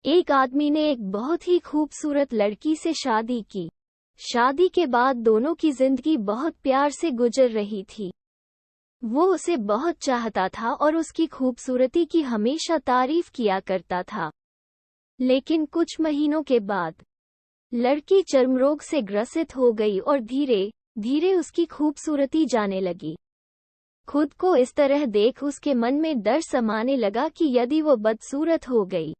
एक आदमी ने एक बहुत ही खूबसूरत लड़की से शादी की। शादी के बाद दोनों की जिंदगी बहुत प्यार से गुजर रही थी। वो उसे बहुत चाहता था और उसकी खूबसूरती की हमेशा तारीफ किया करता था। लेकिन कुछ महीनों के बाद लड़की चर्मरोग से ग्रसित हो गई और धीरे धीरे उसकी खूबसूरती जाने लगी। खुद को इस तरह देख उसके मन में डर समाने लगा कि यदि वो बदसूरत हो गई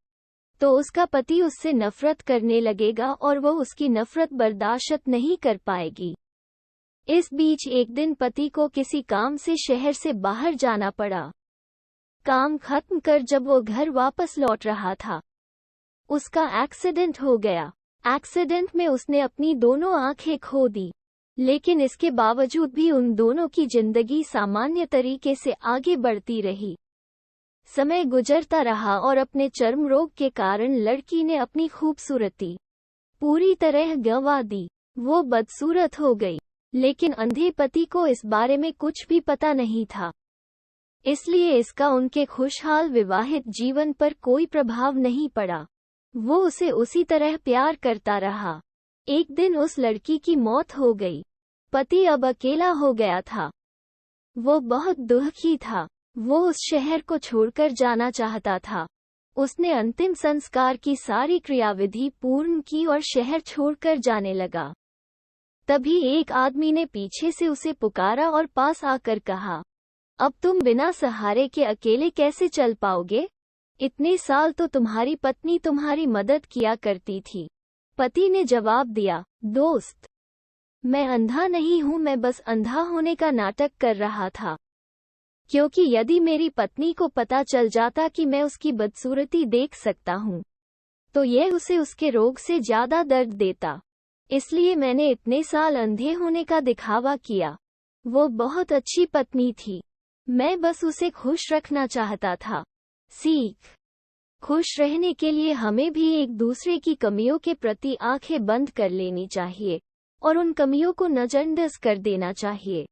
तो उसका पति उससे नफरत करने लगेगा और वो उसकी नफरत बर्दाश्त नहीं कर पाएगी। इस बीच एक दिन पति को किसी काम से शहर से बाहर जाना पड़ा। काम खत्म कर जब वो घर वापस लौट रहा था, उसका एक्सीडेंट हो गया। एक्सीडेंट में उसने अपनी दोनों आंखें खो दी, लेकिन इसके बावजूद भी उन दोनों की जिंदगी सामान्य तरीके से आगे बढ़ती रही। समय गुजरता रहा और अपने चर्म रोग के कारण लड़की ने अपनी खूबसूरती पूरी तरह गंवा दी। वो बदसूरत हो गई, लेकिन अंधे पति को इस बारे में कुछ भी पता नहीं था। इसलिए इसका उनके खुशहाल विवाहित जीवन पर कोई प्रभाव नहीं पड़ा। वो उसे उसी तरह प्यार करता रहा। एक दिन उस लड़की की मौत हो गई। पति अब अकेला हो गया था। वो बहुत दुखी था। वो उस शहर को छोड़कर जाना चाहता था। उसने अंतिम संस्कार की सारी क्रियाविधि पूर्ण की और शहर छोड़कर जाने लगा। तभी एक आदमी ने पीछे से उसे पुकारा और पास आकर कहा, अब तुम बिना सहारे के अकेले कैसे चल पाओगे? इतने साल तो तुम्हारी पत्नी तुम्हारी मदद किया करती थी। पति ने जवाब दिया, दोस्त, मैं अंधा नहीं हूँ, मैं बस अंधा होने का नाटक कर रहा था। क्योंकि यदि मेरी पत्नी को पता चल जाता कि मैं उसकी बदसूरती देख सकता हूँ, तो यह उसे उसके रोग से ज्यादा दर्द देता। इसलिए मैंने इतने साल अंधे होने का दिखावा किया। वो बहुत अच्छी पत्नी थी। मैं बस उसे खुश रखना चाहता था। सीख: खुश रहने के लिए हमें भी एक दूसरे की कमियों के प्रति आंखें बंद कर लेनी चाहिए और उन कमियों को नजरअंदाज कर देना चाहिए।